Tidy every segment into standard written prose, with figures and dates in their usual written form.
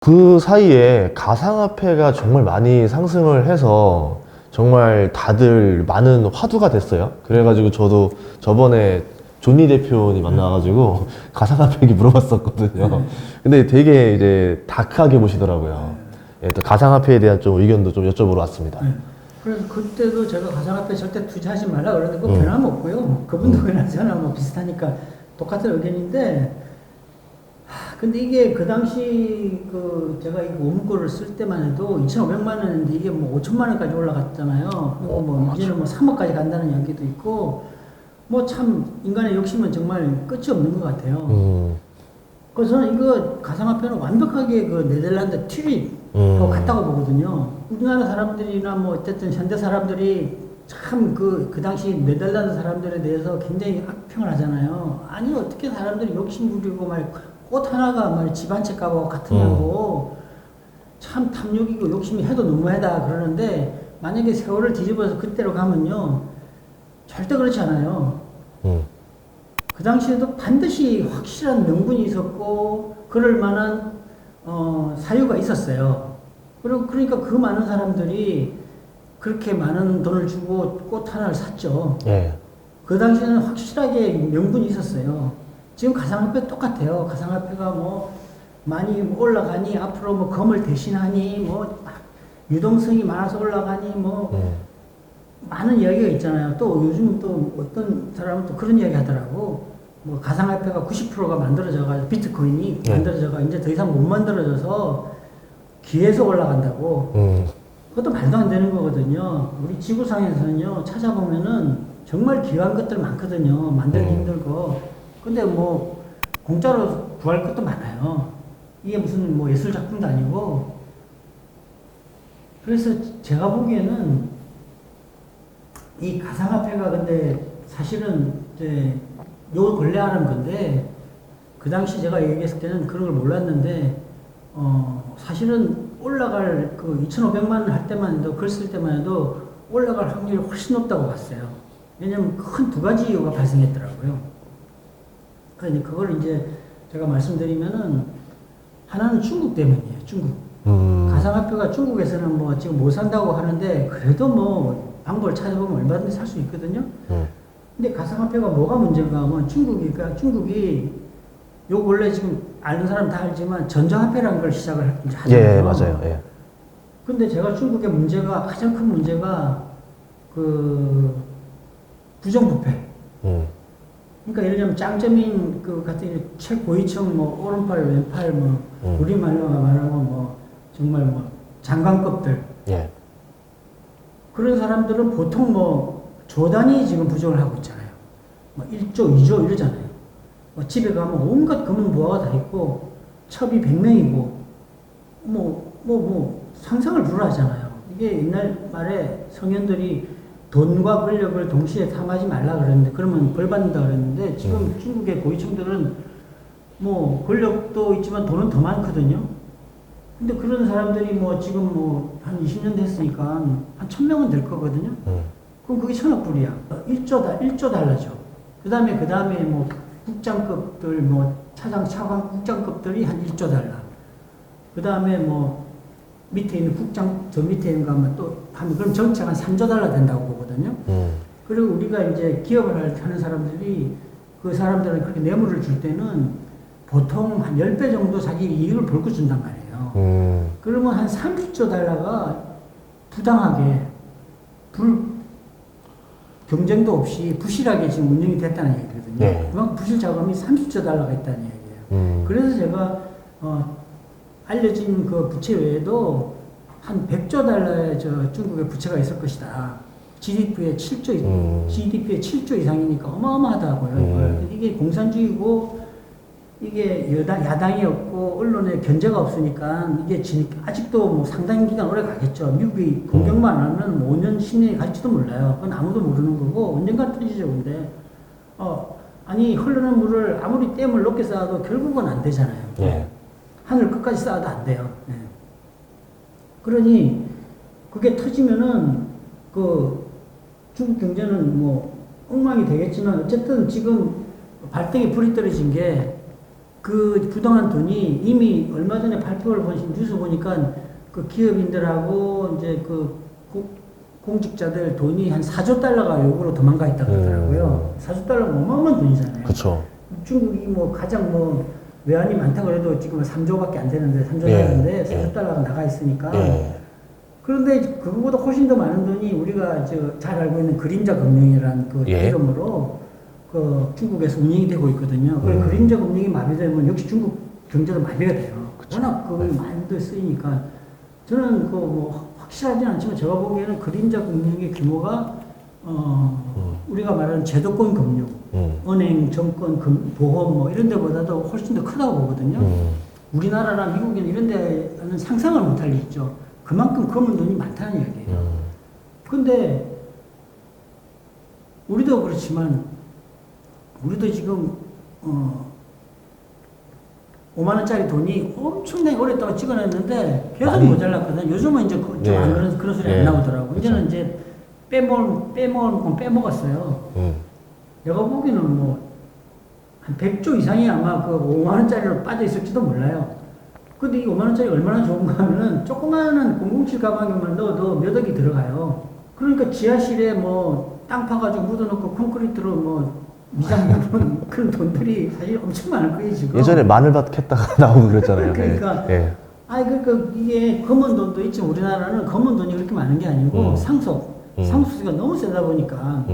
그 사이에 가상화폐가 정말 많이 상승을 해서 정말 다들 많은 화두가 됐어요. 그래가지고 저도 저번에 존니 대표님 만나가지고 가상화폐 얘기 물어봤었거든요. 근데 되게 이제 다크하게 보시더라고요. 예, 또 가상화폐에 대한 좀 의견도 좀 여쭤보러 왔습니다. 그래서 그때도 제가 가상화폐 절대 투자하지 말라 그러는데 그거 변함없고요. 그분도 그냥 저랑 뭐 비슷하니까 똑같은 의견인데, 근데 이게 그 당시 제가 이 원고를 쓸 때만 해도 2,500만 원인데 이게 뭐 5천만 원까지 올라갔잖아요. 그리고 뭐 이제는 뭐 3억까지 간다는 이야기도 있고, 뭐 참 인간의 욕심은 정말 끝이 없는 것 같아요. 그래서 저는 이거 가상화폐는 완벽하게 그 네덜란드 튀립하고 같다고 보거든요. 우리나라 사람들이나 뭐 어쨌든 현대 사람들이 참 그 당시 네덜란드 사람들에 대해서 굉장히 악평을 하잖아요. 아니 어떻게 사람들이 욕심 부리고 말 꽃 하나가 말 집 한 채 값하고 같으냐고. 참 탐욕이고 욕심이 해도 너무하다 그러는데, 만약에 세월을 뒤집어서 그때로 가면요 절대 그렇지 않아요. 그 당시에도 반드시 확실한 명분이 있었고 그럴 만한 사유가 있었어요. 그리고 그러니까 그 많은 사람들이 그렇게 많은 돈을 주고 꽃 하나를 샀죠. 예. 그 당시에는 확실하게 명분이 있었어요. 지금 가상화폐 똑같아요. 가상화폐가 뭐 많이 올라가니 앞으로 뭐 금을 대신하니 뭐 유동성이 많아서 올라가니 뭐 많은 이야기가 있잖아요. 또 요즘 또 어떤 사람은 또 그런 이야기 하더라고. 뭐 가상화폐가 90%가 만들어져가지고 비트코인이 만들어져가 이제 더 이상 못 만들어져서 기회에서 올라간다고. 그것도 말도 안 되는 거거든요. 우리 지구상에서는요 찾아보면은 정말 귀한 것들 많거든요. 만들기 힘들고. 근데 뭐 공짜로 구할 것도 많아요. 이게 무슨 뭐 예술 작품도 아니고. 그래서 제가 보기에는 이 가상화폐가 근데 사실은 이제 요 근래 하는 건데, 그 당시 제가 얘기했을 때는 그런 걸 몰랐는데, 사실은 올라갈 그 2,500만 원 할 때만 해도, 글 쓸 때만 해도 올라갈 확률이 훨씬 높다고 봤어요. 왜냐면 큰 두 가지 이유가 발생했더라고요. 그러니까 그걸 이제 제가 말씀드리면은, 하나는 중국 때문이에요. 중국. 가상화폐가 중국에서는 뭐 지금 못 산다고 하는데, 그래도 뭐 방법을 찾아보면 얼마든지 살 수 있거든요. 근데 가상화폐가 뭐가 문제인가 하면, 중국이 요 원래 지금 아는 사람 다 알지만 전자화폐라는 걸 시작을 하잖아요. 예, 맞아요. 예. 근데 제가 중국의 문제가, 가장 큰 문제가 그 부정부패. 그러니까 예를 들면 짱점인 그 같은 최고위층 뭐 오른팔 왼팔 뭐 우리 말로 말하면 뭐 정말 뭐 장관급들. 예. 그런 사람들은 보통 뭐 조단위 지금 부정을 하고 있잖아요. 뭐 1조, 2조 이러잖아요. 뭐 집에 가면 온갖 금은 부하가 다 있고 첩이 100명이고 뭐 상상을 불허하잖아요. 이게 옛날 말에 성현들이 돈과 권력을 동시에 탐하지 말라 그랬는데, 그러면 벌 받는다 그랬는데, 지금 중국의 고위층들은 뭐 권력도 있지만 돈은 더 많거든요. 근데 그런 사람들이 뭐 지금 뭐 한 20년 됐으니까 한 1,000명은 될 거거든요. 그럼 그게 1,000억 불이야. 1조 달러죠. 그 다음에 뭐 국장급들, 뭐 차장, 국장급들이 한 1조 달러. 그 다음에 뭐 밑에 있는 국장, 저 밑에 있는 거 하면 또 하면, 그럼 전체가 한 3조 달러 된다고 보거든요. 그리고 우리가 이제 기업을 하는 사람들이, 그 사람들은 그렇게 뇌물을 줄 때는 보통 한 10배 정도 자기 이익을 벌고 준단 말이에요. 그러면 한 30조 달러가 부당하게, 경쟁도 없이 부실하게 지금 운영이 됐다는 얘기거든요. 네. 그만큼 부실 자금이 30조 달러가 있다는 얘기예요. 그래서 제가 알려진 그 부채 외에도 한 100조 달러의 중국의 부채가 있을 것이다. GDP의 7조 이상이니까 어마어마하다고요. 이게 공산주의고, 이게 야당이었고, 언론에 견제가 없으니까, 이게 아직도 뭐 상당 기간 오래 가겠죠. 미국이 공격만 안 하면 뭐 5년, 10년이 갈지도 몰라요. 그건 아무도 모르는 거고, 언젠가 터지죠. 근데, 아니, 흐르는 물을 아무리 댐을 높게 쌓아도 결국은 안 되잖아요. 예. 하늘 끝까지 쌓아도 안 돼요. 네. 그러니 그게 터지면은 그 중국 경제는 뭐 엉망이 되겠지만, 어쨌든 지금 발등에 불이 떨어진 게 그 부당한 돈이 이미 얼마 전에 발표를 보신 뉴스 보니까 그 기업인들하고 이제 그 공직자들 돈이 한 4조 달러가 요구로 도망가 있다 그러더라고요. 4조 달러가 어마어마한 돈이잖아요. 그쵸. 중국이 뭐 가장 뭐 외환이 많다 그래도 지금 3조밖에 안 되는데 3조 예. 되는데 4조 예. 달러가 나가 있으니까 예. 그런데 그거보다 훨씬 더 많은 돈이 우리가 잘 알고 있는 그림자 금융이라는 그 예. 이름으로 그 중국에서 운영이 되고 있거든요. 그 그림자 금융이 마비되면 역시 중국 경제도 마비가 돼요. 그쵸. 워낙 그 네. 많이들 쓰이니까 저는 그 뭐 확실하진 않지만 제가 보기에는 그림자 금융의 규모가 우리가 말하는 제도권 금융, 은행, 정권, 보험 뭐 이런 데보다도 훨씬 더 크다고 보거든요. 우리나라나 미국이나 이런 데는 상상을 못할 일이죠. 그만큼 검은 돈이 많다는 얘기예요. 근데 우리도 그렇지만 우리도 지금 5만 원짜리 돈이 엄청나게 오랫동안 찍어냈는데 계속 많이- 모자랐거든. 요즘은 이제 네. 안 그런 소리 네. 안 나오더라고. 그쵸. 이제는 이제 빼먹은 건 빼먹었어요. 내가 보기에는 뭐 한 100조 이상이 아마 그 5만 원짜리로 빠져 있을지도 몰라요. 근데 이 5만 원짜리 얼마나 좋은가 하면은 조그마한 007 가방에만 넣어도 몇 억이 들어가요. 그러니까 지하실에 뭐 땅 파가지고 묻어놓고 콘크리트로 뭐 미장부는 그런 돈들이 사실 엄청 많을 거예요 지금. 예전에 마늘밭 캤다가 나오고 그랬잖아요. 그러니까. 예. 그러니까 이게 검은 돈도 있지만 우리나라는 검은 돈이 그렇게 많은 게 아니고 상속세가 너무 세다 보니까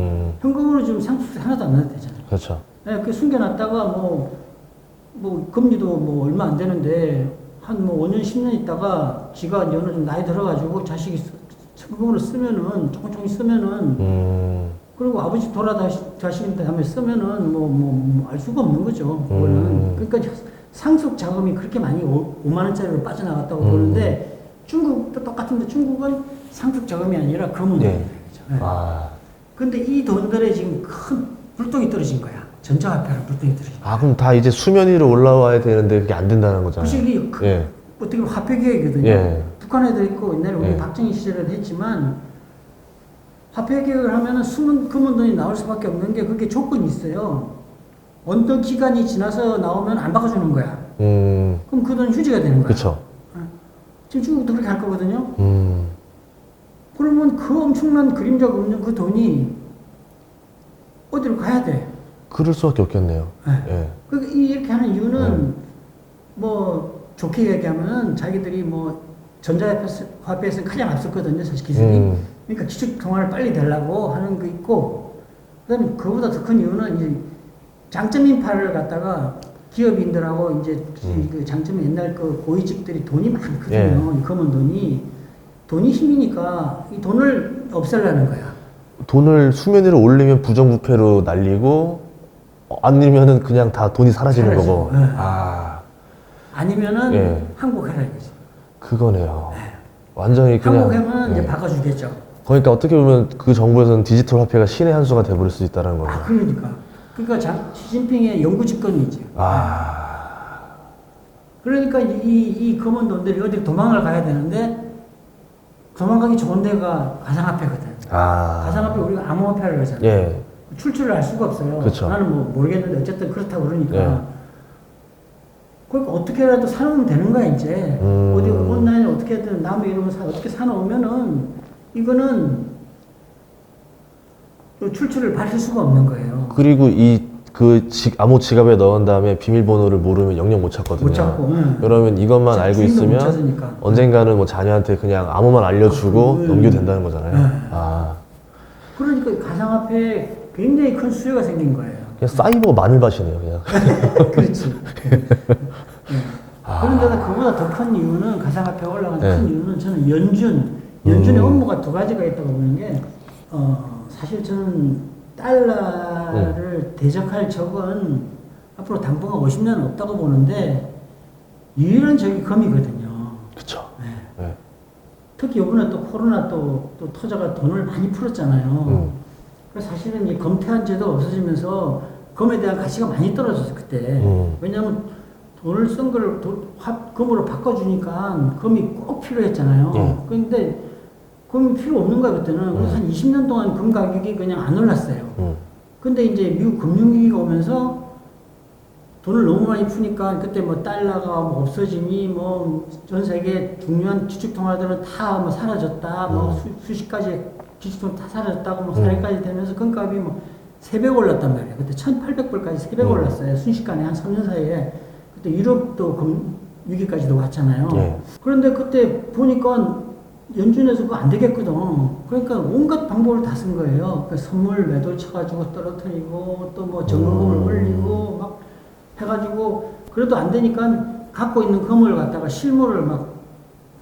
현금으로 지금 상속세 하나도 안 나도 되잖아요. 그렇죠. 네, 그 숨겨놨다가 뭐 금리도 뭐 얼마 안 되는데 한 뭐 5년 10년 있다가 지가 이제 어느 정도 나이 들어가지고 자식이 현금으로 쓰면은 조금 쓰면은 그리고 아버지 돌아가신 다음에 쓰면은 뭐 알 수가 없는 거죠. 그거는 그러니까 상속 자금이 그렇게 많이 5만 원짜리로 빠져나갔다고 보는데 중국도 똑같은데 중국은 상속 자금이 아니라 검은 네. 돈이죠. 네. 아. 근데 이 돈들에 지금 큰 불똥이 떨어진 거야. 전자화폐랑 불똥이 떨어진 거야. 그럼 다 이제 수면 위로 올라와야 되는데 그게 안 된다는 거잖아요. 그래서 이게 예. 어떻게 보면 화폐 개혁이거든요. 예. 북한에도 있고 옛날에 우리 예. 박정희 시절에도 했지만 화폐 개혁을 하면은 숨은 검은 돈이 나올 수밖에 없는 게 그게 조건이 있어요. 어떤 기간이 지나서 나오면 안 바꿔주는 거야. 그럼 그 돈 휴지가 되는 거야. 그렇죠. 지금 중국도 그렇게 할 거거든요. 그러면 그 엄청난 그림자 금융 그 돈이 어디로 가야 돼? 그럴 수밖에 없겠네요. 네. 예. 그러니까 이렇게 하는 이유는 뭐 좋게 얘기하면은 자기들이 뭐 전자화폐에서 가장 앞섰거든요, 사실 기술이. 그러니까 기축 통화를 빨리 되려고 하는 거 있고, 그다음에 그보다 더 큰 이유는 이제 장점인파를 갖다가 기업인들하고 이제 그 장점은 옛날 그 고위직들이 돈이 많거든요. 이 검은 돈이 힘이니까 이 돈을 없애려는 거야. 돈을 수면 위로 올리면 부정부패로 날리고 아니면은 그냥 다 돈이 사라지는 사라지고, 거고. 예. 아니면은 예. 항복해라 이거지. 그거네요. 완전히 그냥. 항복하면 이제 예. 바꿔주겠죠. 그러니까 어떻게 보면 그 정부에서는 디지털 화폐가 신의 한 수가 돼버릴 수 있다는 거죠. 그러니까 시진핑의 영구 집권이죠. 그러니까 이 검은 돈들이 어디 도망을 가야 되는데 도망가기 좋은 데가 가상화폐거든. 가상화폐 우리가 암호화폐라고 하잖아요. 예. 출처를 알 수가 없어요. 그쵸. 나는 뭐 모르겠는데 어쨌든 그렇다고 그러니까. 예. 그러니까 어떻게라도 사놓으면 되는 거야 이제. 어디 온라인에 어떻게든 남의 이름을 어떻게 사놓으면은 이거는 또 출처를 밝힐 수가 없는 거예요. 그리고 암호 지갑에 넣은 다음에 비밀번호를 모르면 영영 못 찾거든요. 못 찾고. 응. 그러면 이것만 알고 주인도 못 있으면 찾으니까. 언젠가는 뭐 자녀한테 그냥 암호만 알려주고 넘겨도 된다는 거잖아요. 네. 그러니까 가상화폐에 굉장히 큰 수요가 생긴 거예요. 그냥 사이버 마늘밭이네요, 그냥. 그렇지. 그런데다 그보다 더 큰 이유는 가상화폐가 올라간 큰 이유는 저는 연준의 업무가 두 가지가 있다고 보는 게 사실 저는 달러를 대적할 적은 앞으로 당분간 50년은 없다고 보는데 유일한 적이 금이거든요. 그쵸. 네. 특히 이번에 또 코로나 또 터져가 돈을 많이 풀었잖아요. 그래서 사실은 이 검태한 제도가 없어지면서 금에 대한 가치가 많이 떨어졌어요 그때. 왜냐하면 돈을 쓴 걸 금으로 바꿔주니까 금이 꼭 필요했잖아요. 그런데 금이 필요 없는 거야 그때는. 그래서 한 20년 동안 금 가격이 그냥 안 올랐어요. 근데 이제 미국 금융위기가 오면서 돈을 너무 많이 푸니까 그때 뭐 달러가 뭐 없어지니 뭐 전 세계 중요한 기축통화들은 다 뭐 사라졌다. 뭐 수십 가지 기축통화 다 사라졌다고 뭐 사례까지 되면서 금값이 뭐 3배 올랐단 말이에요. 그때 1,800불까지 3배 올랐어요. 순식간에 한 3년 사이에. 그때 유럽도 위기까지도 왔잖아요. 예. 그런데 그때 보니까 연준에서 그거 안 되겠거든. 그러니까 온갖 방법을 다 쓴 거예요. 그 선물 매도를 쳐가지고 떨어뜨리고 또 뭐 정금을 올리고 막 해가지고 그래도 안 되니까 갖고 있는 금을 갖다가 실물을 막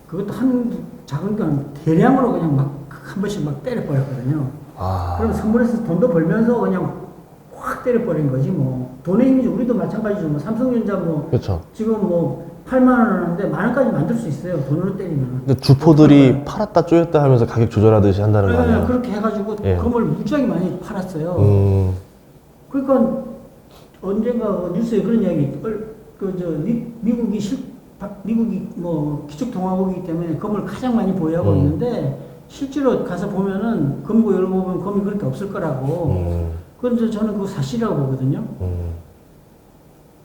그것도 한 작은 건 대량으로 그냥 막 한 번씩 막 때려버렸거든요. 아. 그럼 선물에서 돈도 벌면서 그냥 확 때려버린 거지 뭐. 돈의 힘이지. 우리도 마찬가지죠. 뭐 삼성전자 뭐 그렇죠. 지금 뭐 8만 원 하는데 10,000원까지 만들 수 있어요. 돈으로 때리면. 근데 주포들이 팔았다 쪼였다 하면서 가격 조절하듯이 한다는 거 아니에요? 그렇게 해가지고 예. 금을 무지하게 많이 팔았어요. 그러니까 언젠가 그 뉴스에 그런 이야기, 미국이 뭐 기축통화국이기 때문에 금을 가장 많이 보유하고 있는데 실제로 가서 보면은 금고 열어보면 금이 그렇게 없을 거라고. 그건 저는 그거 사실이라고 보거든요.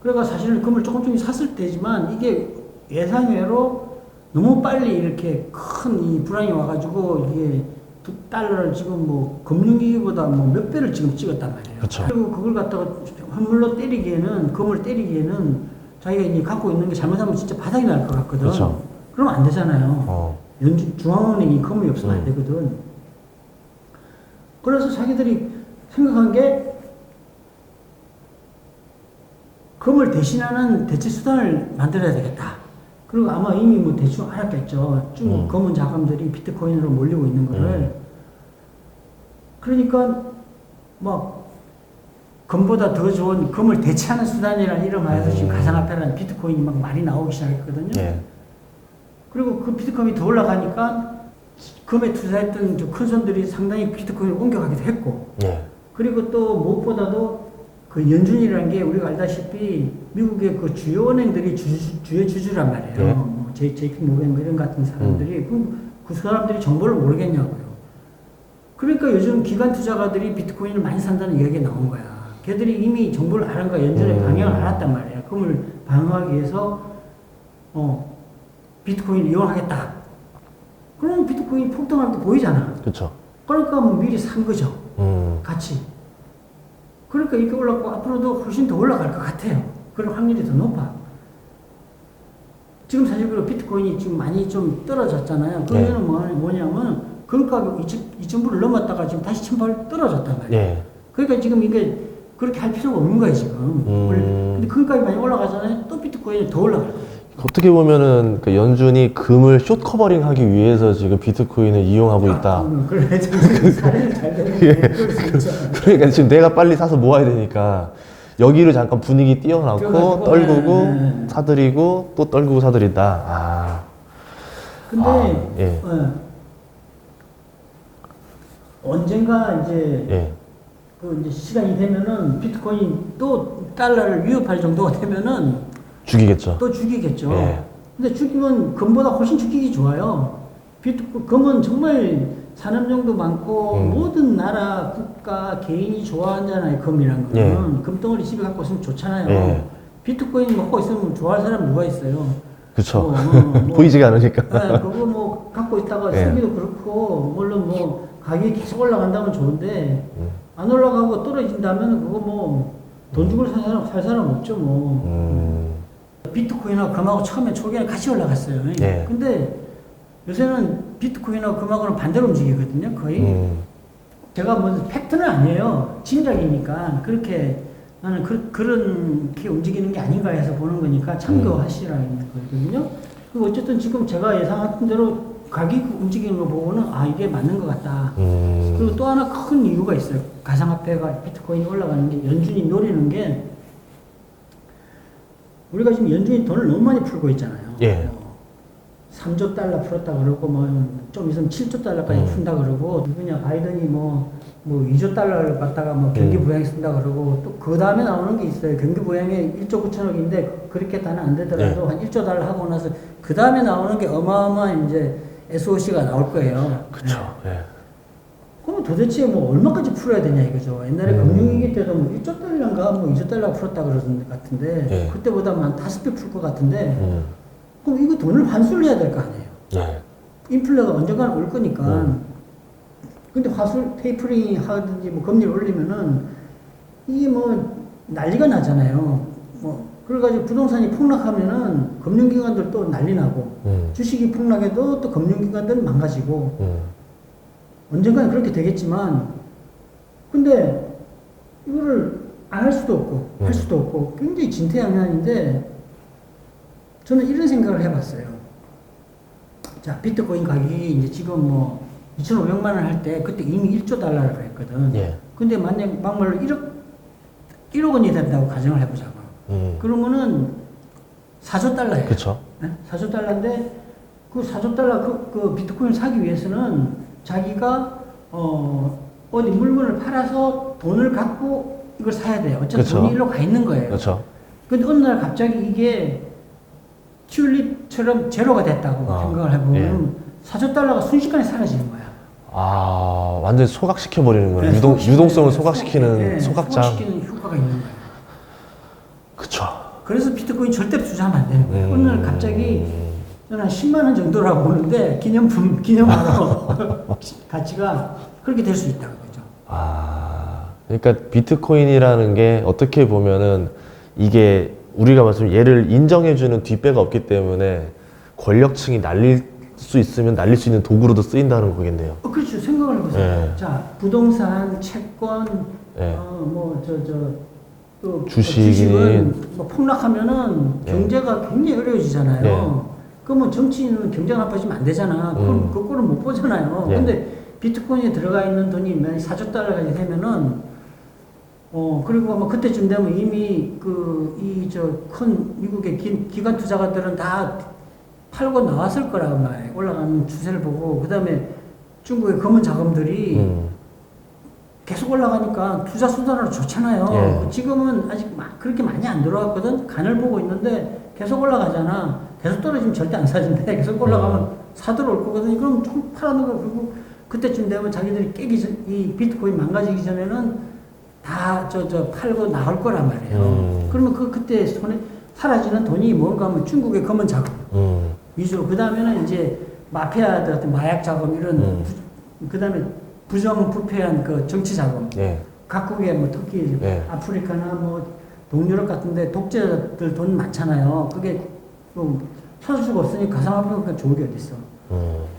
그래가 사실은 금을 조금 샀을 때지만 이게 예상외로 너무 빨리 이렇게 큰 이 불황이 와가지고 이게 달러를 지금 뭐 금융위기보다 뭐 몇 배를 지금 찍었단 말이에요. 그렇죠. 그리고 그걸 갖다가 환물로 때리기에는 금을 때리기에는 자기가 이제 갖고 있는 게 잘못하면 진짜 바닥이 날 것 같거든. 그렇죠. 그러면 안 되잖아요. 중앙은행이 금이 없으면 안 되거든. 그래서 자기들이 생각한 게 금을 대신하는 대체 수단을 만들어야 되겠다. 그리고 아마 이미 뭐 대충 알았겠죠. 쭉 검은 자금들이 비트코인으로 몰리고 있는 거를. 그러니까 막 금보다 더 좋은 금을 대체하는 수단이라는 이름 하에서 지금 가상화폐라는 비트코인이 막 많이 나오기 시작했거든요. 예. 그리고 그 비트코인이 더 올라가니까 금에 투자했던 큰 손들이 상당히 비트코인을 옮겨가기도 했고. 예. 그리고 또 무엇보다도 그 연준이라는 게 우리가 알다시피 미국의 그 주요 은행들이 주요 주주란 말이에요. 네. 뭐 JP 모건 뭐 이런 같은 사람들이 그 사람들이 정보를 모르겠냐고요. 그러니까 요즘 기관 투자가들이 비트코인을 많이 산다는 이야기가 나온 거야. 걔들이 이미 정보를 아는 거야. 연준의 방향을 알았단 말이야. 금을 방어하기 위해서 비트코인을 이용하겠다. 그러면 비트코인이 폭등할 때 보이잖아. 그렇죠. 그러니까 뭐 미리 산 거죠. 같이. 그러니까 이렇게 올랐고 앞으로도 훨씬 더 올라갈 것 같아요. 그럴 확률이 더 높아. 지금 사실 그 비트코인이 지금 많이 좀 떨어졌잖아요. 그러면 뭐냐면 금값이 2,000불을 넘었다가 지금 다시 1,000불 떨어졌단 말이에요. 예. 그러니까 지금 이게 그렇게 할 필요가 없는 거예요, 지금. 근데 금값이 많이 올라가잖아요. 또 비트코인이 더 올라갈 거예요. 어떻게 보면은 그 연준이 금을 숏 커버링하기 위해서 지금 비트코인을 이용하고 있다. 그래, 사례는 잘 되는데 그럴 수 있잖아요. 그러니까 지금 내가 빨리 사서 모아야 되니까 여기를 잠깐 분위기 띄워놓고 떨구고 사들이고 또 떨구고 사들인다. 아. 근데 예. 언젠가 이제 예. 그 이제 시간이 되면은 비트코인 또 달러를 위협할 정도가 되면은 죽이겠죠. 또 죽이겠죠. 예. 근데 죽이면 금보다 훨씬 죽이기 좋아요. 금은 정말 산업용도 많고 모든 나라, 국가, 개인이 좋아하잖아요. 금이란 거는. 예. 금덩어리 집에 갖고 있으면 좋잖아요. 예. 비트코인 먹고 있으면 좋아할 사람 누가 있어요? 그렇죠. 보이지가 않으니까. 네, 그거 뭐 갖고 있다가 예. 쓰기도 그렇고 물론 뭐 가격이 계속 올라간다면 좋은데 안 올라가고 떨어진다면 그거 뭐 돈 주고 살 사람 없죠 뭐. 비트코인하고 금하고 처음에 초기에는 같이 올라갔어요. 예. 근데 요새는 비트코인하고 금하고는 반대로 움직이거든요, 거의. 제가 뭐 팩트는 아니에요. 짐작이니까 그렇게 나는 그렇게 움직이는 게 아닌가 해서 보는 거니까 참고하시라는 거거든요. 그리고 어쨌든 지금 제가 예상한 대로 가격 움직이는 거 보고는 아 이게 맞는 것 같다. 그리고 또 하나 큰 이유가 있어요. 가상화폐가 비트코인이 올라가는 게 연준이 노리는 게 우리가 지금 연준이 돈을 너무 많이 풀고 있잖아요. 예. 3조 달러 풀었다 그러고 뭐 좀 있으면 7조 달러까지 푼다 그러고 누구냐 바이든이 뭐 2조 달러를 갖다가 뭐 경기 부양에 쓴다 그러고 또 그 다음에 나오는 게 있어요. 경기 부양에 1조 9천억인데 그렇게 다는 안 되더라도 한 1조 달러 하고 나서 그 다음에 나오는 게 어마어마한 이제 SOC가 나올 거예요. 그렇죠. 예. 그럼 도대체 뭐 얼마까지 풀어야 되냐 이거죠. 옛날에 금융위기 때도 뭐 1조 달러인가 뭐 2조 달러 풀었다 그러던 것 같은데 예. 그때보다 한 5배 풀 것 같은데 그럼 이거 돈을 환수를 해야 될 거 아니에요. 네. 인플레가 언젠가는 올 거니까. 근데 화술 테이퍼링 하든지 뭐 금리를 올리면은 이게 뭐 난리가 나잖아요. 뭐 그래가지고 부동산이 폭락하면은 금융기관들 또 난리 나고 주식이 폭락해도 또 금융기관들 망가지고 언젠가는 그렇게 되겠지만 근데 이거를 안 할 수도 없고 할 수도 없고 굉장히 진퇴양난인데 저는 이런 생각을 해봤어요. 자 비트코인 가격이 이제 지금 뭐 2,500만 원 할 때 그때 이미 1조 달러라고 했거든. 예. 근데 만약 막말로 1억 원이 된다고 가정을 해보자고. 그러면은 4조 달러예요. 그쵸. 네? 4조 달러인데 그 4조 달러 그 비트코인을 사기 위해서는 자기가 어디 물건을 팔아서 돈을 갖고 이걸 사야 돼요. 어차피 그쵸. 돈이 일로 가 있는 거예요. 그렇죠. 근데 어느 날 갑자기 이게 튤립처럼 제로가 됐다고 생각을 해보면 4조 달러가 순식간에 사라지는 거야. 아, 완전히 소각시켜버리는구나. 네, 유동성을 소각시키는 소각장. 소각시키는 효과가 있는 거야. 그쵸. 그래서 비트코인 절대 투자하면 안 되는 거예요. 어느 날 갑자기 저는 한 10만 원 정도라고 보는데 기념으로 가치가 그렇게 될 수 있다고 그죠. 아, 그러니까 비트코인이라는 게 어떻게 보면은 이게 우리가 말씀 얘를 인정해주는 뒷배가 없기 때문에 권력층이 날릴 수 있으면 날릴 수 있는 도구로도 쓰인다는 거겠네요. 그렇죠. 생각을 해보세요. 네. 자, 부동산, 채권, 네. 또 주식인 뭐 폭락하면은 네. 경제가 굉장히 어려워지잖아요. 네. 그러면 정치인은 경제가 나빠지면 안 되잖아. 그 꼴을 못 보잖아요. 네. 근데 비트코인에 들어가 있는 돈이 만약 4조 달러가 되면은 그리고 뭐 그때쯤 되면 이미 큰 미국의 기관 투자가들은 다 팔고 나왔을 거라고 말이에요. 올라가는 추세를 보고 그다음에 중국의 검은 자금들이 계속 올라가니까 투자 수단으로 좋잖아요. 예. 지금은 아직 그렇게 많이 안 들어왔거든. 간을 보고 있는데 계속 올라가잖아. 계속 떨어지면 절대 안 사진데 계속 올라가면 사들어 올 거거든요. 그럼 좀 팔아놓은 거 그리고 그때쯤 되면 자기들이 이 비트코인 망가지기 전에는 다 팔고 나올 거란 말이에요. 그러면 그때 손에 사라지는 돈이 뭔가 하면 중국의 검은 자금 위주로 그 다음에는 이제 마피아들 같은 마약 자금 이런 그 다음에 부정부패한 그 정치 자금 예. 각국의 뭐 특히 예. 아프리카나 뭐 동유럽 같은데 독재자들 돈 많잖아요. 그게 좀 찾을 수가 없으니 가상화폐가 좋은 게 어딨어.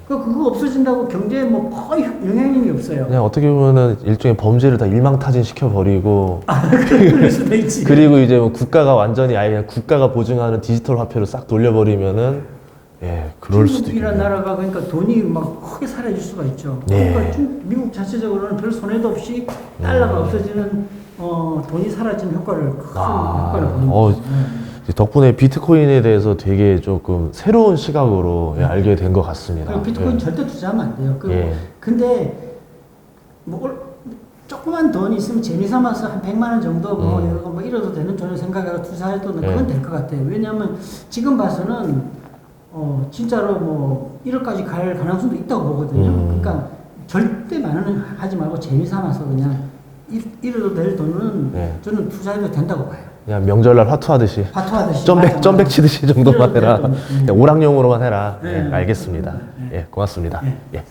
그거 없어진다고 경제에 뭐 거의 영향력이 없어요. 그냥 어떻게 보면은 일종의 범죄를 다 일망타진 시켜버리고 그럴 수도 있지. 그리고 이제 뭐 국가가 완전히 아예 그냥 국가가 보증하는 디지털 화폐로 싹 돌려버리면은 예, 그럴 수도 중국이란 있겠네요. 나라가 그러니까 돈이 막 크게 사라질 수가 있죠. 네. 그러니까 미국 자체적으로는 별 손해도 없이 달러가 없어지는 돈이 사라지는 효과를 큰 효과를 보는 거죠. 덕분에 비트코인에 대해서 되게 조금 새로운 시각으로 예, 알게 된 것 같습니다. 비트코인 예. 절대 투자하면 안 돼요. 예. 근데 조그만 돈이 있으면 재미삼아서 한 100만 원 정도 뭐 이래도 되는 돈을 생각해서 투자해도 그건 될 것 같아요. 왜냐하면 지금 봐서는 진짜로 뭐 1억까지 갈 가능성도 있다고 보거든요. 그러니까 절대 많은 원 하지 말고 재미삼아서 그냥 이래도 될 돈은 저는 투자해도 된다고 봐요. 그냥 명절날 화투하듯이 화투하듯이 점백 치듯이 정도만 해라. 이래도 될 돈. 그냥 오락용으로만 해라. 네. 예, 알겠습니다. 네. 예, 고맙습니다. 네. 예.